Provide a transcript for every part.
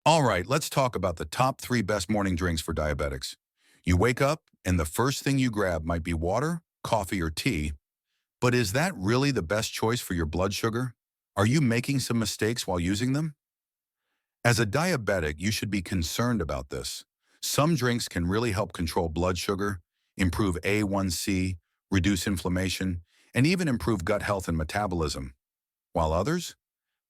All right, let's talk about the top 3 best morning drinks for diabetics. You wake up and the first thing you grab might be water, coffee, or tea, but is that really the best choice for your blood sugar? Are you making some mistakes while using them? As a diabetic, you should be concerned about this. Some drinks can really help control blood sugar, improve A1C, reduce inflammation, and even improve gut health and metabolism, while others,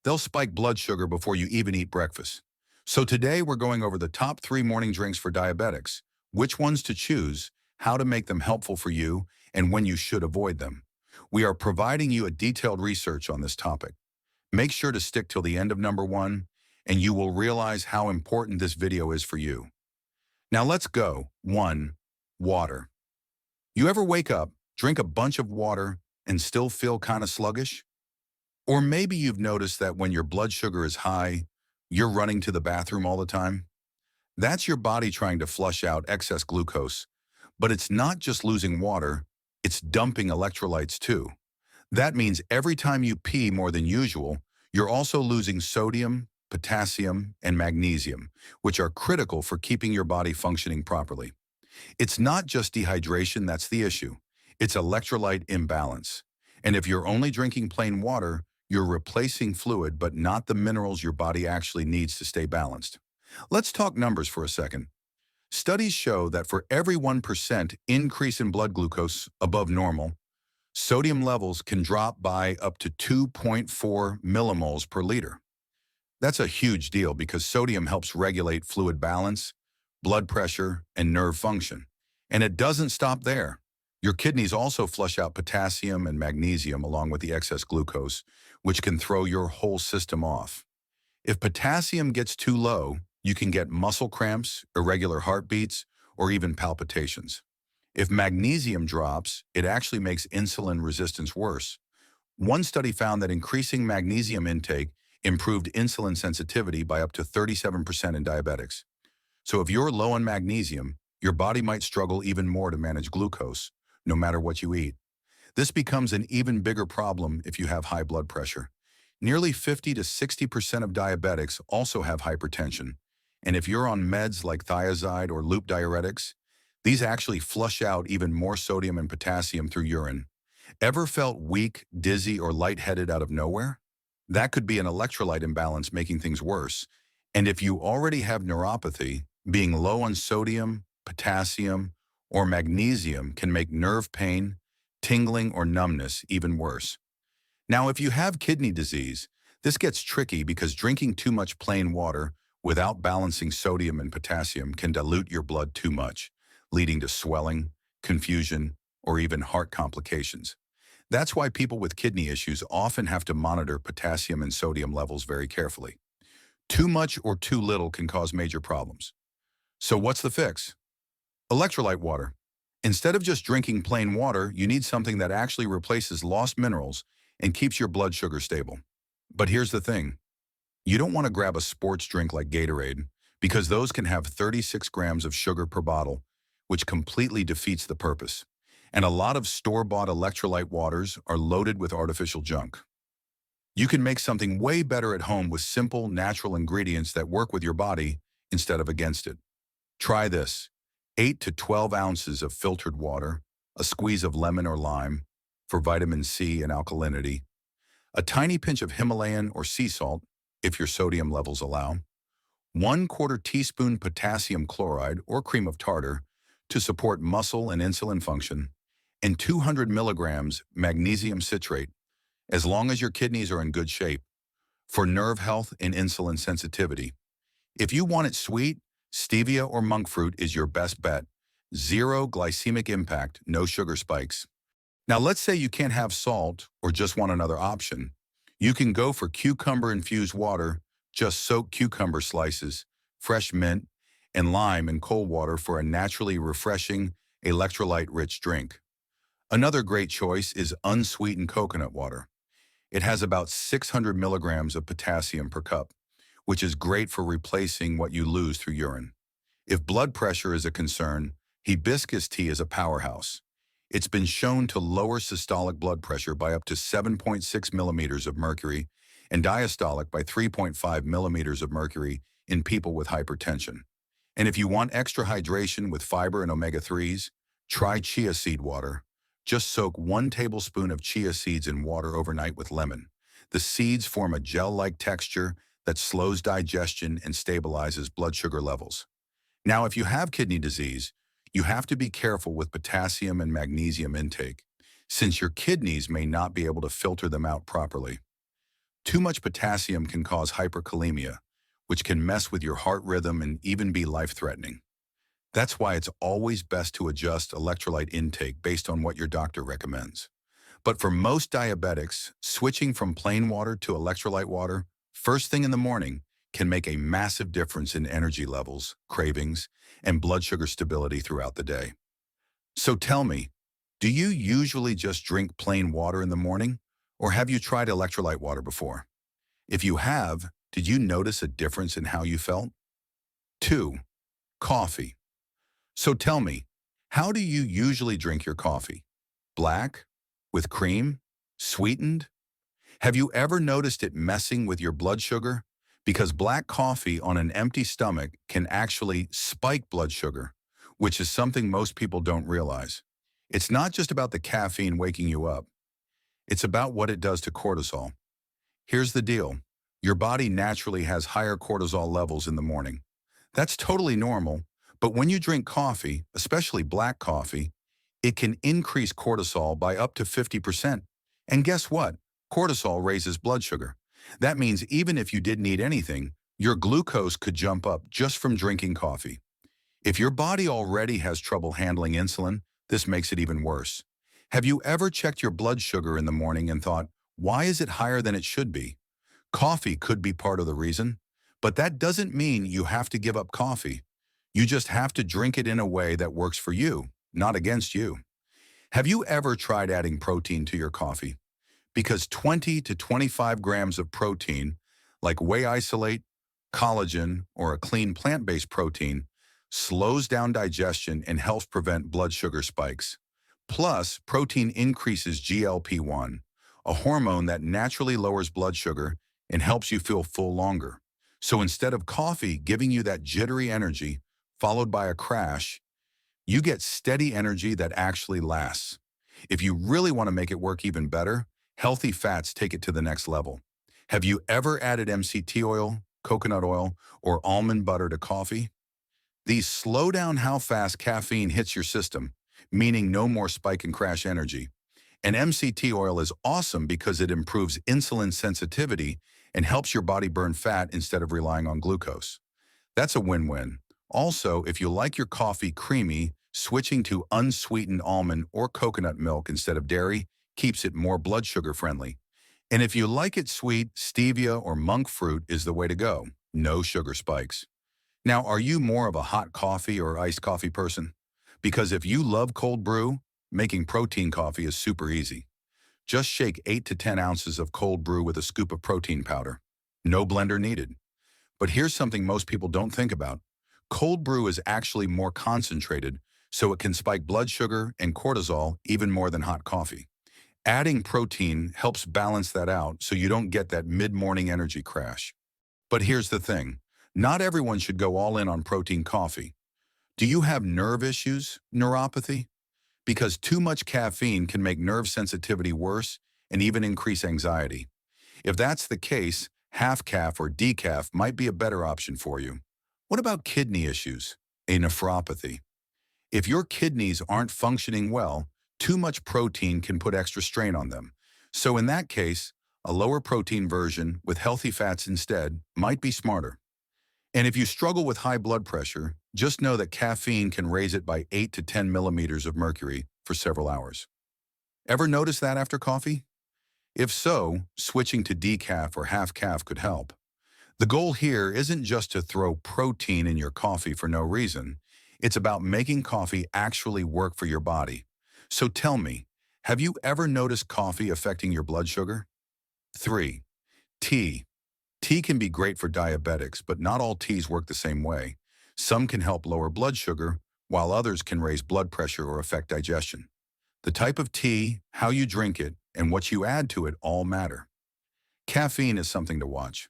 they'll spike blood sugar before you even eat breakfast. So today we're going over the top 3 morning drinks for diabetics, which ones to choose, how to make them helpful for you, and when you should avoid them. We are providing you a detailed research on this topic. Make sure to stick till the end of number 1, and you will realize how important this video is for you. Now let's go. 1. Water. You ever wake up, drink a bunch of water, and still feel kind of sluggish? Or maybe you've noticed that when your blood sugar is high, you're running to the bathroom all the time. That's your body trying to flush out excess glucose. But it's not just losing water, it's dumping electrolytes too. That means every time you pee more than usual, you're also losing sodium, potassium, and magnesium, which are critical for keeping your body functioning properly. It's not just dehydration that's the issue. It's electrolyte imbalance. And if you're only drinking plain water, you're replacing fluid but not the minerals your body actually needs to stay balanced. Let's talk numbers for a second. Studies show that for every 1% increase in blood glucose above normal, sodium levels can drop by up to 2.4 millimoles per liter. That's a huge deal because sodium helps regulate fluid balance, blood pressure, and nerve function. And it doesn't stop there. Your kidneys also flush out potassium and magnesium along with the excess glucose, which can throw your whole system off. If potassium gets too low, you can get muscle cramps, irregular heartbeats, or even palpitations. If magnesium drops, it actually makes insulin resistance worse. One study found that increasing magnesium intake improved insulin sensitivity by up to 37% in diabetics. So if you're low on magnesium, your body might struggle even more to manage glucose, no matter what you eat. This becomes an even bigger problem if you have high blood pressure. Nearly 50 to 60% of diabetics also have hypertension. And if you're on meds like thiazide or loop diuretics, these actually flush out even more sodium and potassium through urine. Ever felt weak, dizzy, or lightheaded out of nowhere? That could be an electrolyte imbalance making things worse. And if you already have neuropathy, being low on sodium, potassium, or magnesium can make nerve pain, tingling, or numbness even worse. Now, if you have kidney disease, this gets tricky because drinking too much plain water without balancing sodium and potassium can dilute your blood too much, leading to swelling, confusion, or even heart complications. That's why people with kidney issues often have to monitor potassium and sodium levels very carefully. Too much or too little can cause major problems. So what's the fix? Electrolyte water. Instead of just drinking plain water, you need something that actually replaces lost minerals and keeps your blood sugar stable. But here's the thing. You don't want to grab a sports drink like Gatorade because those can have 36 grams of sugar per bottle, which completely defeats the purpose. And a lot of store-bought electrolyte waters are loaded with artificial junk. You can make something way better at home with simple, natural ingredients that work with your body instead of against it. Try this. 8 to 12 ounces of filtered water, a squeeze of lemon or lime for vitamin C and alkalinity, a tiny pinch of Himalayan or sea salt if your sodium levels allow, 1/4 teaspoon potassium chloride or cream of tartar to support muscle and insulin function, and 200 milligrams magnesium citrate, as long as your kidneys are in good shape, for nerve health and insulin sensitivity. If you want it sweet, stevia or monk fruit is your best bet. Zero glycemic impact, no sugar spikes. Now let's say you can't have salt or just want another option. You can go for cucumber-infused water. Just soak cucumber slices, fresh mint, and lime in cold water for a naturally refreshing, electrolyte-rich drink. Another great choice is unsweetened coconut water. It has about 600 milligrams of potassium per cup, which is great for replacing what you lose through urine. If blood pressure is a concern, hibiscus tea is a powerhouse. It's been shown to lower systolic blood pressure by up to 7.6 millimeters of mercury and diastolic by 3.5 millimeters of mercury in people with hypertension. And if you want extra hydration with fiber and omega-3s, try chia seed water. Just soak 1 tablespoon of chia seeds in water overnight with lemon. The seeds form a gel-like texture that slows digestion and stabilizes blood sugar levels. Now, if you have kidney disease, you have to be careful with potassium and magnesium intake, since your kidneys may not be able to filter them out properly. Too much potassium can cause hyperkalemia, which can mess with your heart rhythm and even be life-threatening. That's why it's always best to adjust electrolyte intake based on what your doctor recommends. But for most diabetics, switching from plain water to electrolyte water first thing in the morning can make a massive difference in energy levels, cravings, and blood sugar stability throughout the day. So tell me, do you usually just drink plain water in the morning, or have you tried electrolyte water before? If you have, did you notice a difference in how you felt? 2. Coffee. So tell me, how do you usually drink your coffee? Black? With cream? Sweetened? Have you ever noticed it messing with your blood sugar? Because black coffee on an empty stomach can actually spike blood sugar, which is something most people don't realize. It's not just about the caffeine waking you up. It's about what it does to cortisol. Here's the deal. Your body naturally has higher cortisol levels in the morning. That's totally normal, but when you drink coffee, especially black coffee, it can increase cortisol by up to 50%. And guess what? Cortisol raises blood sugar. That means even if you didn't eat anything, your glucose could jump up just from drinking coffee. If your body already has trouble handling insulin, this makes it even worse. Have you ever checked your blood sugar in the morning and thought, why is it higher than it should be? Coffee could be part of the reason, but that doesn't mean you have to give up coffee. You just have to drink it in a way that works for you, not against you. Have you ever tried adding protein to your coffee? Because 20 to 25 grams of protein, like whey isolate, collagen, or a clean plant-based protein, slows down digestion and helps prevent blood sugar spikes. Plus, protein increases GLP-1, a hormone that naturally lowers blood sugar and helps you feel full longer. So instead of coffee giving you that jittery energy, followed by a crash, you get steady energy that actually lasts. If you really want to make it work even better, healthy fats take it to the next level. Have you ever added MCT oil, coconut oil, or almond butter to coffee? These slow down how fast caffeine hits your system, meaning no more spike and crash energy. And MCT oil is awesome because it improves insulin sensitivity and helps your body burn fat instead of relying on glucose. That's a win-win. Also, if you like your coffee creamy, switching to unsweetened almond or coconut milk instead of dairy keeps it more blood sugar friendly. And if you like it sweet, stevia or monk fruit is the way to go. No sugar spikes. Now, are you more of a hot coffee or iced coffee person? Because if you love cold brew, making protein coffee is super easy. Just shake 8 to 10 ounces of cold brew with a scoop of protein powder. No blender needed. But here's something most people don't think about. Cold brew is actually more concentrated, so it can spike blood sugar and cortisol even more than hot coffee. Adding protein helps balance that out so you don't get that mid-morning energy crash. But here's the thing. Not everyone should go all in on protein coffee. Do you have nerve issues, neuropathy? Because too much caffeine can make nerve sensitivity worse and even increase anxiety. If that's the case, half-calf or decaf might be a better option for you. What about kidney issues, a nephropathy? If your kidneys aren't functioning well, too much protein can put extra strain on them. So in that case, a lower protein version with healthy fats instead might be smarter. And if you struggle with high blood pressure, just know that caffeine can raise it by 8 to 10 millimeters of mercury for several hours. Ever notice that after coffee? If so, switching to decaf or half-calf could help. The goal here isn't just to throw protein in your coffee for no reason. It's about making coffee actually work for your body. So tell me, have you ever noticed coffee affecting your blood sugar? 3. Tea. Tea can be great for diabetics, but not all teas work the same way. Some can help lower blood sugar, while others can raise blood pressure or affect digestion. The type of tea, how you drink it, and what you add to it all matter. Caffeine is something to watch.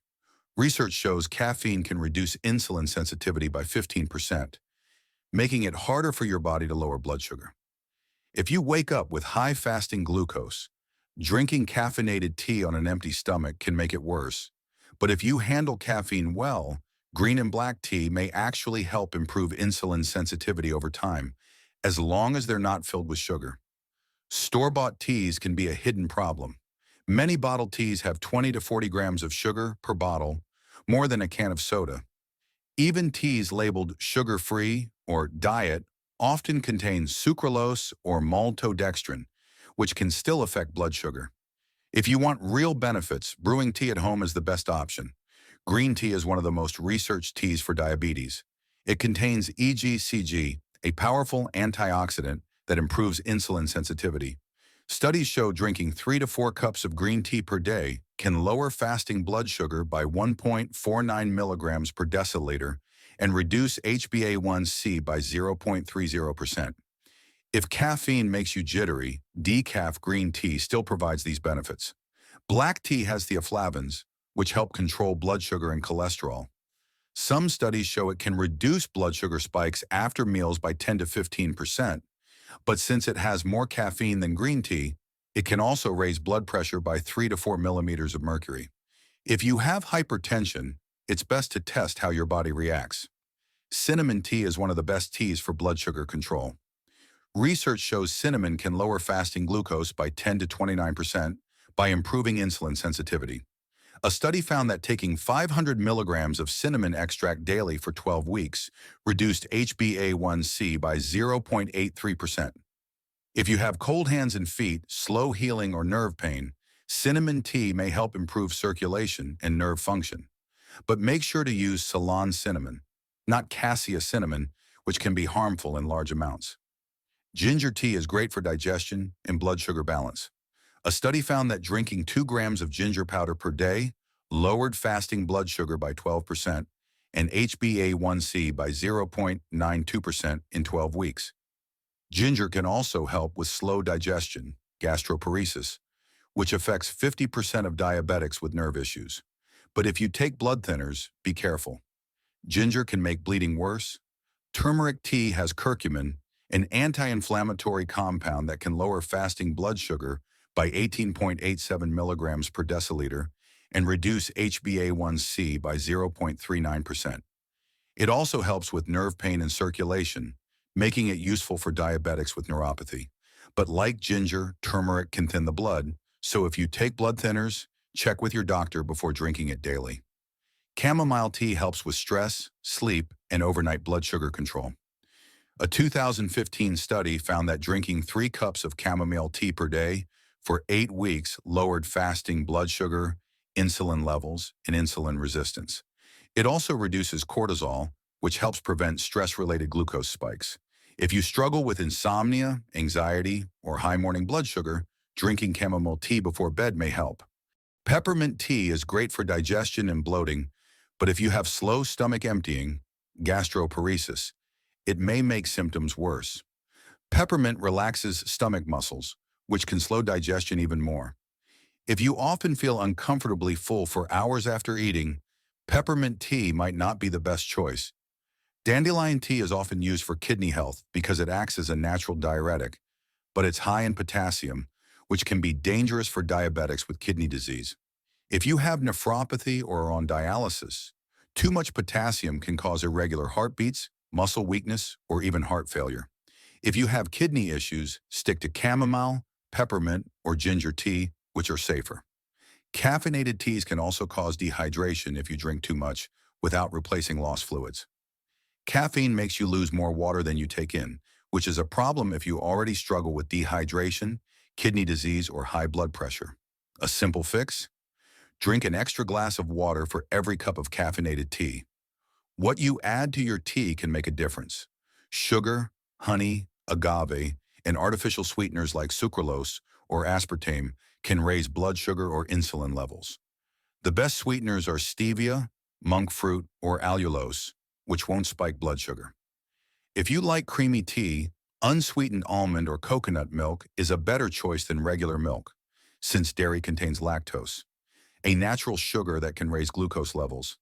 Research shows caffeine can reduce insulin sensitivity by 15%, making it harder for your body to lower blood sugar. If you wake up with high fasting glucose, drinking caffeinated tea on an empty stomach can make it worse. But if you handle caffeine well, green and black tea may actually help improve insulin sensitivity over time, as long as they're not filled with sugar. Store-bought teas can be a hidden problem. Many bottled teas have 20 to 40 grams of sugar per bottle, more than a can of soda. Even teas labeled sugar-free or diet often contain sucralose or maltodextrin, which can still affect blood sugar. If you want real benefits, brewing tea at home is the best option. Green tea is one of the most researched teas for diabetes. It contains EGCG, a powerful antioxidant that improves insulin sensitivity. Studies show drinking 3 to 4 cups of green tea per day can lower fasting blood sugar by 1.49 milligrams per deciliter and reduce HbA1c by 0.30%. If caffeine makes you jittery, decaf green tea still provides these benefits. Black tea has theaflavins, which help control blood sugar and cholesterol. Some studies show it can reduce blood sugar spikes after meals by 10 to 15%, but since it has more caffeine than green tea, it can also raise blood pressure by 3 to 4 millimeters of mercury. If you have hypertension, it's best to test how your body reacts. Cinnamon tea is one of the best teas for blood sugar control. Research shows cinnamon can lower fasting glucose by 10 to 29% by improving insulin sensitivity. A study found that taking 500 milligrams of cinnamon extract daily for 12 weeks reduced HbA1c by 0.83%. If you have cold hands and feet, slow healing, or nerve pain, cinnamon tea may help improve circulation and nerve function. But make sure to use Ceylon cinnamon, not cassia cinnamon, which can be harmful in large amounts. Ginger tea is great for digestion and blood sugar balance. A study found that drinking 2 grams of ginger powder per day lowered fasting blood sugar by 12% and HbA1c by 0.92% in 12 weeks. Ginger can also help with slow digestion, gastroparesis, which affects 50% of diabetics with nerve issues. But if you take blood thinners, be careful. Ginger can make bleeding worse. Turmeric tea has curcumin, an anti-inflammatory compound that can lower fasting blood sugar by 18.87 milligrams per deciliter and reduce HbA1c by 0.39%. It also helps with nerve pain and circulation, making it useful for diabetics with neuropathy. But like ginger, turmeric can thin the blood, so if you take blood thinners, check with your doctor before drinking it daily. Chamomile tea helps with stress, sleep, and overnight blood sugar control. A 2015 study found that drinking 3 cups of chamomile tea per day for 8 weeks lowered fasting blood sugar, insulin levels, and insulin resistance. It also reduces cortisol, which helps prevent stress-related glucose spikes. If you struggle with insomnia, anxiety, or high morning blood sugar, drinking chamomile tea before bed may help. Peppermint tea is great for digestion and bloating, but if you have slow stomach emptying, gastroparesis, it may make symptoms worse. Peppermint relaxes stomach muscles, which can slow digestion even more. If you often feel uncomfortably full for hours after eating, peppermint tea might not be the best choice. Dandelion tea is often used for kidney health because it acts as a natural diuretic, but it's high in potassium, which can be dangerous for diabetics with kidney disease. If you have nephropathy or are on dialysis, too much potassium can cause irregular heartbeats, muscle weakness, or even heart failure. If you have kidney issues, stick to chamomile, peppermint, or ginger tea, which are safer. Caffeinated teas can also cause dehydration if you drink too much without replacing lost fluids. Caffeine makes you lose more water than you take in, which is a problem if you already struggle with dehydration, kidney disease, or high blood pressure. A simple fix? Drink an extra glass of water for every cup of caffeinated tea. What you add to your tea can make a difference. Sugar, honey, agave, and artificial sweeteners like sucralose or aspartame can raise blood sugar or insulin levels. The best sweeteners are stevia, monk fruit, or allulose, which won't spike blood sugar. If you like creamy tea, unsweetened almond or coconut milk is a better choice than regular milk, since dairy contains lactose. a natural sugar that can raise glucose levels.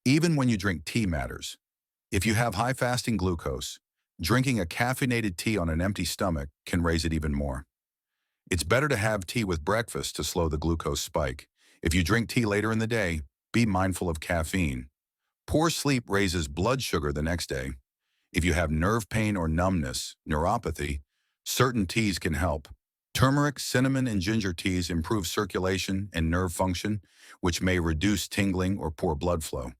Even when you drink tea matters. If you have high fasting glucose, drinking a caffeinated tea on an empty stomach can raise it even more. It's better to have tea with breakfast to slow the glucose spike. If you drink tea later in the day, be mindful of caffeine. Poor sleep raises blood sugar the next day. If you have nerve pain or numbness, neuropathy, certain teas can help. Turmeric, cinnamon, and ginger teas improve circulation and nerve function, which may reduce tingling or poor blood flow.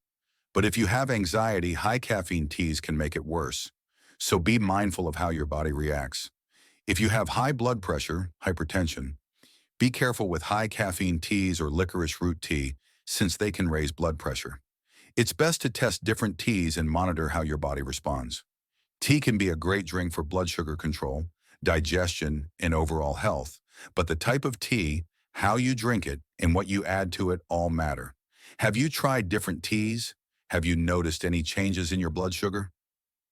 But if you have anxiety, high caffeine teas can make it worse. So be mindful of how your body reacts. If you have high blood pressure, hypertension, be careful with high caffeine teas or licorice root tea, since they can raise blood pressure. It's best to test different teas and monitor how your body responds. Tea can be a great drink for blood sugar control, digestion, and overall health, but the type of tea, how you drink it, and what you add to it all matter. Have you tried different teas? Have you noticed any changes in your blood sugar?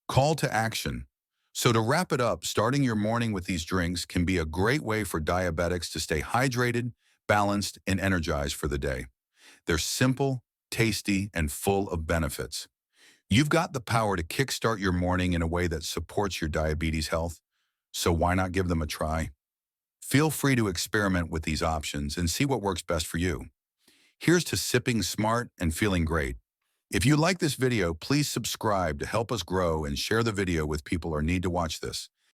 Call to action. So to wrap it up, starting your morning with these drinks can be a great way for diabetics to stay hydrated, balanced, and energized for the day. They're simple, tasty, and full of benefits. You've got the power to kickstart your morning in a way that supports your diabetes health, so why not give them a try? Feel free to experiment with these options and see what works best for you. Here's to sipping smart and feeling great. If you like this video, please subscribe to help us grow and share the video with people who need to watch this.